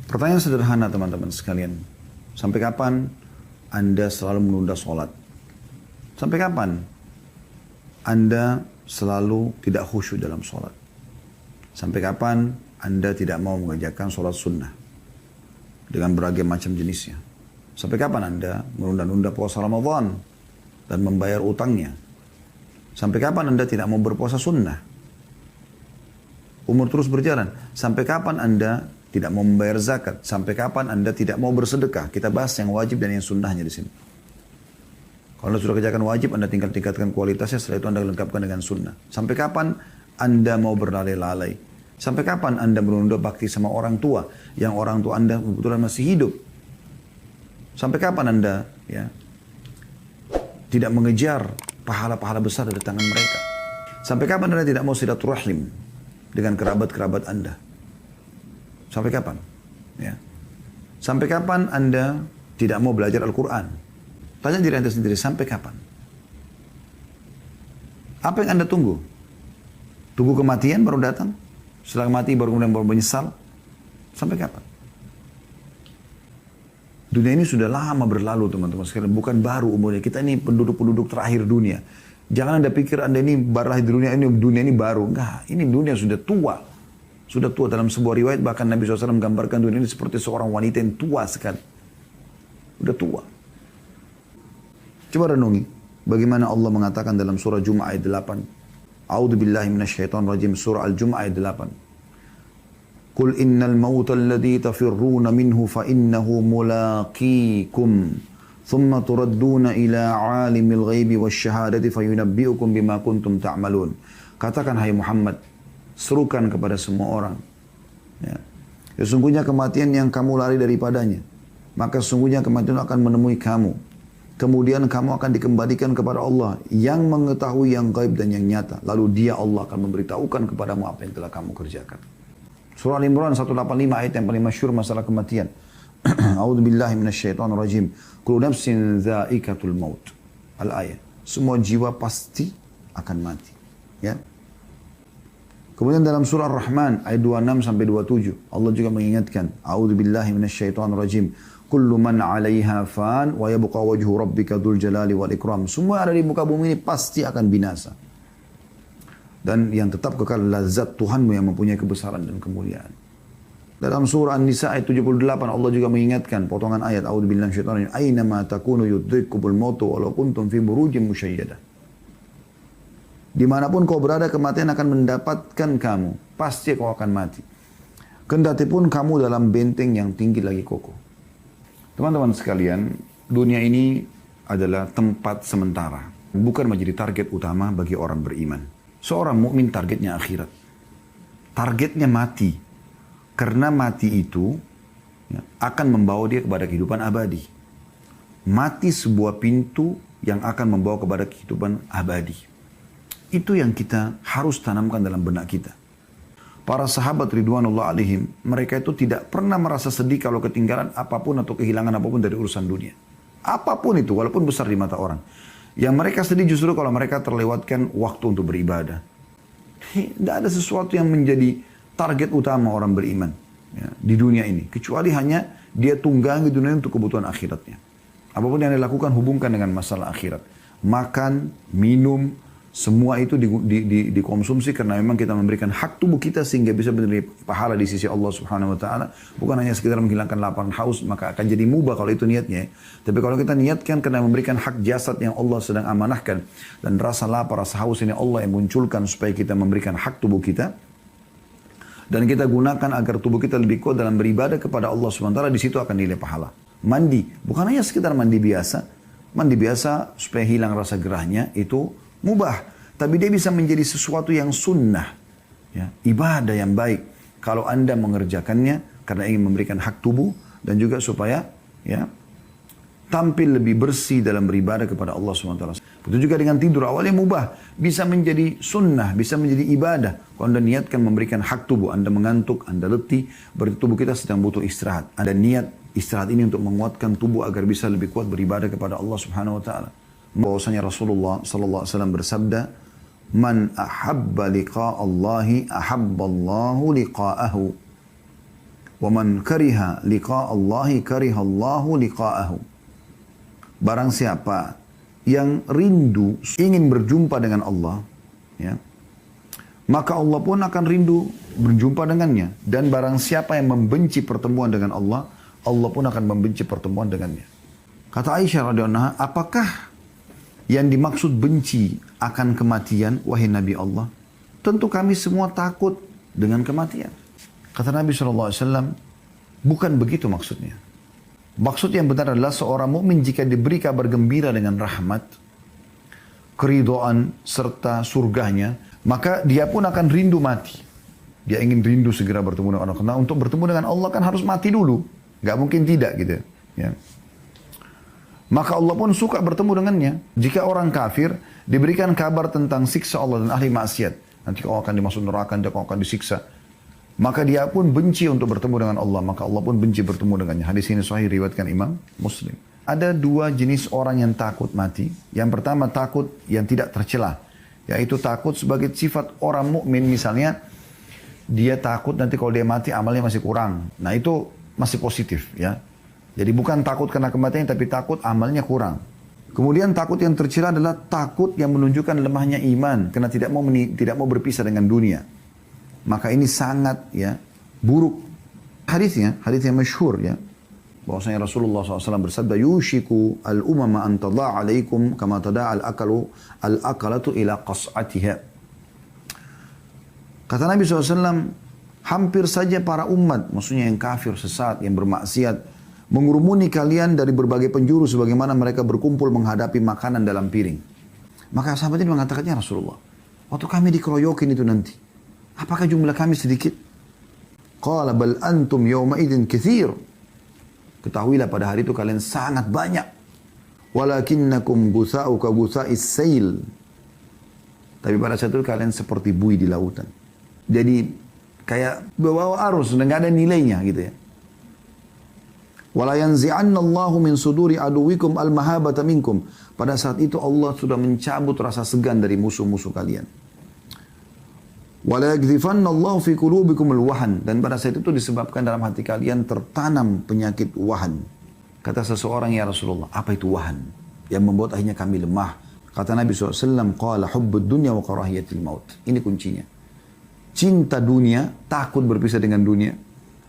Pertanyaan sederhana teman-teman sekalian. Sampai kapan Anda selalu menunda sholat? Sampai kapan Anda selalu tidak khusyuk dalam sholat? Sampai kapan Anda tidak mau mengerjakan sholat sunnah dengan berbagai macam jenisnya? Sampai kapan Anda menunda-nunda puasa Ramadan dan membayar utangnya? Sampai kapan Anda tidak mau berpuasa sunnah? Umur terus berjalan. Sampai kapan Anda tidak mau membayar zakat? Sampai kapan Anda tidak mau bersedekah? Kita bahas yang wajib dan yang sunnahnya di sini. Kalau Anda sudah kerjakan wajib, Anda tinggal tingkatkan kualitasnya, setelah itu Anda lengkapkan dengan sunnah. Sampai kapan Anda mau berlalai-lalai? Sampai kapan Anda menunda bakti sama orang tua, yang orang tua Anda kebetulan masih hidup? Sampai kapan Anda tidak mengejar pahala-pahala besar dari tangan mereka? Sampai kapan Anda tidak mau silaturahim dengan kerabat-kerabat Anda? Sampai kapan? Sampai kapan Anda tidak mau belajar Al-Quran? Tanya diri Anda sendiri, sampai kapan? Apa yang Anda tunggu? Tunggu kematian baru datang? Setelah mati baru kemudian baru menyesal? Sampai kapan? Dunia ini sudah lama berlalu teman-teman sekalian. Bukan baru umurnya. Kita ini penduduk-penduduk terakhir dunia. Jangan Anda pikir Anda ini baru lahir di dunia ini baru. Enggak, ini dunia sudah tua. Sudah tua. Dalam sebuah riwayat bahkan Nabi SAW menggambarkan dunia ini seperti seorang wanita yang tua sekali. Sudah tua. Coba renungi bagaimana Allah mengatakan dalam surah Jum'ah ayat 8. A'udzu billahi minasyaitonir rajim, surah Al-Jum'ah ayat 8. Qul innal mauta alladhi tafirruna minhu fa innahu mulaqikum thumma turadduna ila 'alimil ghaibi wasyahadati fayunabbi'ukum bima kuntum ta'malun. Katakan hai Muhammad, serukan kepada semua orang. Sesungguhnya kematian yang kamu lari daripadanya, maka sesungguhnya kematian akan menemui kamu. Kemudian kamu akan dikembalikan kepada Allah yang mengetahui yang gaib dan yang nyata. Lalu dia Allah akan memberitahukan kepadamu apa yang telah kamu kerjakan. Surah Al-Imran 185 ayat yang paling masyhur masalah kematian. A'udzu billahi minasyaitonir rajim. Kullu nafsin dha'iqatul maut. Al-ayat. Semua jiwa pasti akan mati. Kemudian dalam surah Ar-Rahman ayat 26 sampai 27 Allah juga mengingatkan, A'udzu billahi minasyaitonir rajim. Kullu man 'alaiha fan wa yabqa wajhu rabbika dzul jalali wal ikram. Semua ada di muka bumi ini pasti akan binasa. Dan yang tetap kekal lazat Tuhanmu yang mempunyai kebesaran dan kemuliaan. Dalam surah An-Nisa ayat 78 Allah juga mengingatkan potongan ayat A'udzu billahi minasyaitonir rajim. Aina ma takunu yudrikkumul mautu walau kuntum fi burujin musyayyadah. Dimanapun kau berada, kematian akan mendapatkan kamu. Pasti kau akan mati. Kendati pun kamu dalam benteng yang tinggi lagi kokoh. Teman-teman sekalian, dunia ini adalah tempat sementara. Bukan menjadi target utama bagi orang beriman. Seorang mukmin targetnya akhirat. Targetnya mati. Karena mati itu akan membawa dia kepada kehidupan abadi. Mati sebuah pintu yang akan membawa kepada kehidupan abadi. Itu yang kita harus tanamkan dalam benak kita. Para sahabat Ridwanullah alaihim, mereka itu tidak pernah merasa sedih kalau ketinggalan apapun atau kehilangan apapun dari urusan dunia. Apapun itu, walaupun besar di mata orang. Yang mereka sedih justru kalau mereka terlewatkan waktu untuk beribadah. Tidak ada sesuatu yang menjadi target utama orang beriman di dunia ini. Kecuali hanya dia tunggangi dunia untuk kebutuhan akhiratnya. Apapun yang dilakukan hubungkan dengan masalah akhirat. Makan, minum, semua itu dikonsumsi karena memang kita memberikan hak tubuh kita sehingga bisa menerima pahala di sisi Allah Subhanahu wa taala, bukan hanya sekedar menghilangkan lapar haus, maka akan jadi mubah kalau itu niatnya. Tapi kalau kita niatkan karena memberikan hak jasad yang Allah sedang amanahkan dan rasa lapar, rasa haus ini Allah yang munculkan supaya kita memberikan hak tubuh kita dan kita gunakan agar tubuh kita lebih kuat dalam beribadah kepada Allah Subhanahu wa taala, di situ akan nilai pahala. Mandi, bukan hanya sekedar mandi biasa. Mandi biasa supaya hilang rasa gerahnya itu mubah, tapi dia bisa menjadi sesuatu yang sunnah, ibadah yang baik kalau Anda mengerjakannya karena ingin memberikan hak tubuh dan juga supaya tampil lebih bersih dalam beribadah kepada Allah SWT. Begitu juga dengan tidur, awalnya mubah, bisa menjadi sunnah, bisa menjadi ibadah kalau Anda niatkan memberikan hak tubuh. Anda mengantuk, Anda letih, berarti tubuh kita sedang butuh istirahat. Anda niat istirahat ini untuk menguatkan tubuh agar bisa lebih kuat beribadah kepada Allah SWT. Bahwasanya Rasulullah sallallahu alaihi wasallam bersabda, "Man ahabba liqa'a Allahi ahabba Allahu liqa'ahu." Wa man kariha liqa Allahi kariha Allahu liqa'ahu. Barang siapa yang rindu ingin berjumpa dengan Allah, ya, maka Allah pun akan rindu berjumpa dengannya. Dan barang siapa yang membenci pertemuan dengan Allah, Allah pun akan membenci pertemuan dengannya. Kata Aisyah radhiyallahu anha, apakah yang dimaksud benci akan kematian, wahai Nabi Allah? Tentu kami semua takut dengan kematian. Kata Nabi SAW, bukan begitu maksudnya. Maksud yang benar adalah seorang mukmin jika diberi kabar gembira dengan rahmat, keridhaan serta surganya, maka dia pun akan rindu mati. Dia ingin rindu segera bertemu dengan Allah. Karena untuk bertemu dengan Allah kan harus mati dulu. Gak mungkin tidak gitu. Ya. Maka Allah pun suka bertemu dengannya. Jika orang kafir diberikan kabar tentang siksa Allah dan ahli maksiat, nanti kau akan dimasuk neraka, nanti kau akan disiksa, maka dia pun benci untuk bertemu dengan Allah. Maka Allah pun benci bertemu dengannya. Hadis ini sahih riwayatkan Imam Muslim. Ada dua jenis orang yang takut mati. Yang pertama takut yang tidak tercela, yaitu takut sebagai sifat orang mukmin. Misalnya dia takut nanti kalau dia mati amalnya masih kurang. Nah itu masih positif ya. Jadi bukan takut karena kematian, tapi takut amalnya kurang. Kemudian takut yang tercela adalah takut yang menunjukkan lemahnya iman karena tidak mau berpisah dengan dunia. Maka ini sangat ya buruk. Hadis yang masyhur ya. Bahwasanya Rasulullah SAW bersabda, yushiku al-umama an tada'a alaikum kama tada'a al-akalatu ila qas'atiha. Kata Nabi SAW, hampir saja para umat, maksudnya yang kafir, sesat, yang bermaksiat, mengurumuni kalian dari berbagai penjuru sebagaimana mereka berkumpul menghadapi makanan dalam piring. Maka sahabat ini mengatakannya, Rasulullah, waktu kami dikeroyokin itu nanti, apakah jumlah kami sedikit? Qala bal antum yawma idzin katsir. Ketahuilah pada hari itu kalian sangat banyak. Walakinnakum gutha'u ka gutha'is sail. Tapi pada saat itu kalian seperti buih di lautan. Jadi kayak bawa arus, nggak ada nilainya gitu ya. Wala yanzi'anna Allahu min suduri aduwikum al-mahabata minkum. Pada saat itu Allah sudah mencabut rasa segan dari musuh-musuh kalian. Wala yaghzifanna Allahu fi qulubikum al-wahan. Dan pada saat itu disebabkan dalam hati kalian tertanam penyakit wahan. Kata seseorang, ya Rasulullah, apa itu wahan? Yang membuat akhirnya kami lemah. Kata Nabi SAW, qala hubbud dunya wa karahiyatil maut. Ini kuncinya. Cinta dunia, takut berpisah dengan dunia,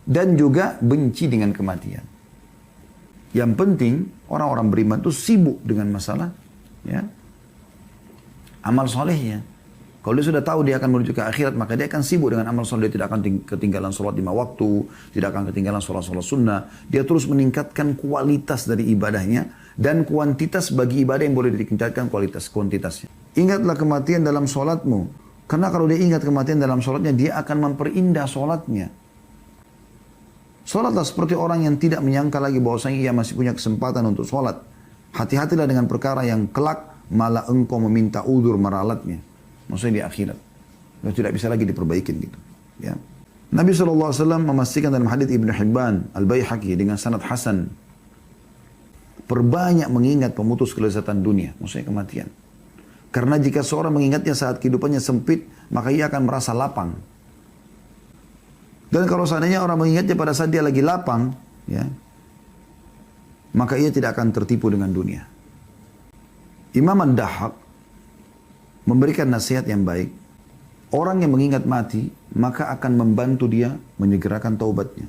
dan juga benci dengan kematian. Yang penting orang-orang beriman itu sibuk dengan masalah ya, amal solehnya. Kalau dia sudah tahu dia akan menuju ke akhirat, maka dia akan sibuk dengan amal soleh. Dia tidak akan ketinggalan sholat 5 waktu, tidak akan ketinggalan sholat-sholat sunnah. Dia terus meningkatkan kualitas dari ibadahnya dan kuantitas bagi ibadah yang boleh ditingkatkan kuantitasnya. Ingatlah kematian dalam sholatmu. Karena kalau dia ingat kematian dalam sholatnya, dia akan memperindah sholatnya. Sholatlah seperti orang yang tidak menyangka lagi bahwasanya ia masih punya kesempatan untuk sholat. Hati-hatilah dengan perkara yang kelak malah engkau meminta udzur meralatnya. Maksudnya di akhirat. Dan tidak bisa lagi diperbaikin gitu. Ya. Nabi SAW memastikan dalam hadits Ibn Hibban, Al-Baihaqi dengan sanad Hasan. Perbanyak mengingat pemutus kelezatan dunia. Maksudnya kematian. Karena jika seorang mengingatnya saat kehidupannya sempit, maka ia akan merasa lapang. Dan kalau seandainya orang mengingatnya pada saat dia lagi lapang, ya, maka ia tidak akan tertipu dengan dunia. Imam Ad-Dahhak memberikan nasihat yang baik. Orang yang mengingat mati, maka akan membantu dia menyegerakan taubatnya.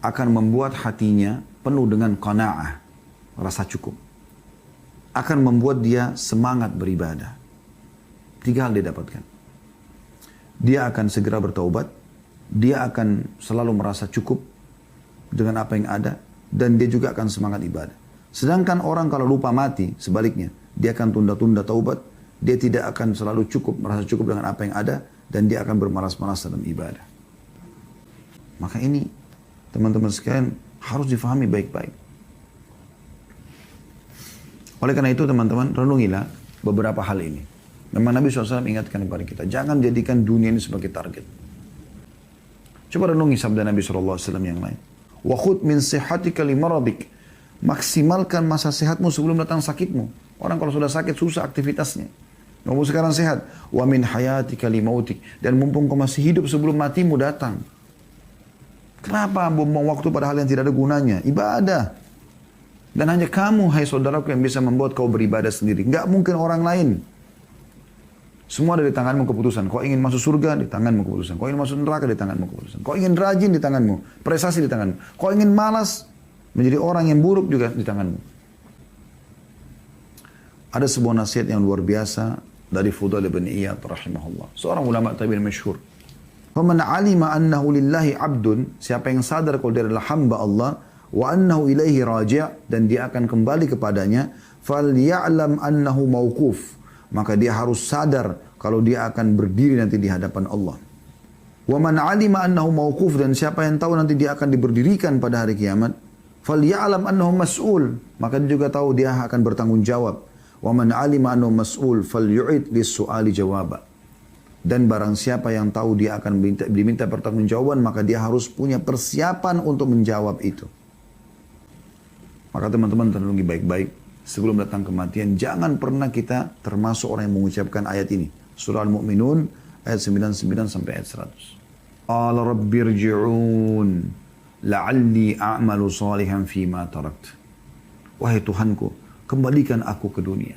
Akan membuat hatinya penuh dengan qanaah, rasa cukup. Akan membuat dia semangat beribadah. 3 hal dia dapatkan. Dia akan segera bertaubat, dia akan selalu merasa cukup dengan apa yang ada, dan dia juga akan semangat ibadah. Sedangkan orang kalau lupa mati, sebaliknya, dia akan tunda-tunda taubat, dia tidak akan selalu cukup, merasa cukup dengan apa yang ada, dan dia akan bermalas-malas dalam ibadah. Maka ini, teman-teman sekalian, harus difahami baik-baik. Oleh karena itu teman-teman, renungilah beberapa hal ini. Memang Nabi SAW ingatkan kepada kita, jangan jadikan dunia ini sebagai target. Coba renungi sabda Nabi SAW yang lain. Wa khudh min sihhatika li maradik. Maksimalkan masa sehatmu sebelum datang sakitmu. Orang kalau sudah sakit susah aktivitasnya. Kamu sekarang sehat. Wa min hayatika li mautik. Dan mumpung kau masih hidup sebelum matimu datang. Kenapa buang waktu pada hal yang tidak ada gunanya? Ibadah. Dan hanya kamu, hai saudaraku, yang bisa membuat kau beribadah sendiri. Nggak mungkin orang lain. Semua ada di tanganmu keputusan. Kau ingin masuk surga, di tanganmu keputusan. Kau ingin masuk neraka, di tanganmu keputusan. Kau ingin rajin, di tanganmu. Prestasi di tanganmu. Kau ingin malas, menjadi orang yang buruk juga di tanganmu. Ada sebuah nasihat yang luar biasa dari Fudail bin Iyad rahimahullah. Seorang ulama tabi'in masyhur. Faman alima annahu lillahi abdun, siapa yang sadar kalau dia adalah hamba Allah, wa annahu ilaihi raji', dan dia akan kembali kepadanya, falya'lam annahu mauquf, maka dia harus sadar kalau dia akan berdiri nanti di hadapan Allah. Wa man alima annahu mauquf, dan siapa yang tahu nanti dia akan diberdirikan pada hari kiamat, falya'lam annahu mas'ul, maka dia juga tahu dia akan bertanggung jawab. Wa man alima annahu mas'ul falyu'id lis-su'ali jawaba. Dan barang siapa yang tahu dia akan diminta pertanggungjawaban, maka dia harus punya persiapan untuk menjawab itu. Maka teman-teman renungi baik-baik sebelum datang kematian. Jangan pernah kita termasuk orang yang mengucapkan ayat ini. Surah Al-Mu'minun ayat 99 sampai ayat 100. Qala rabbirji'un la'alli a'malu salihan fima tarakt. Wahai Tuhanku, kembalikan aku ke dunia.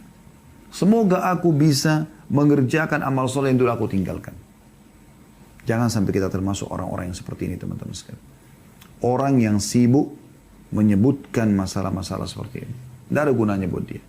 Semoga aku bisa mengerjakan amal soleh yang dulu aku tinggalkan. Jangan sampai kita termasuk orang-orang yang seperti ini, teman-teman sekalian. Orang yang sibuk menyebutkan masalah-masalah seperti ini. Tidak ada gunanya buat dia.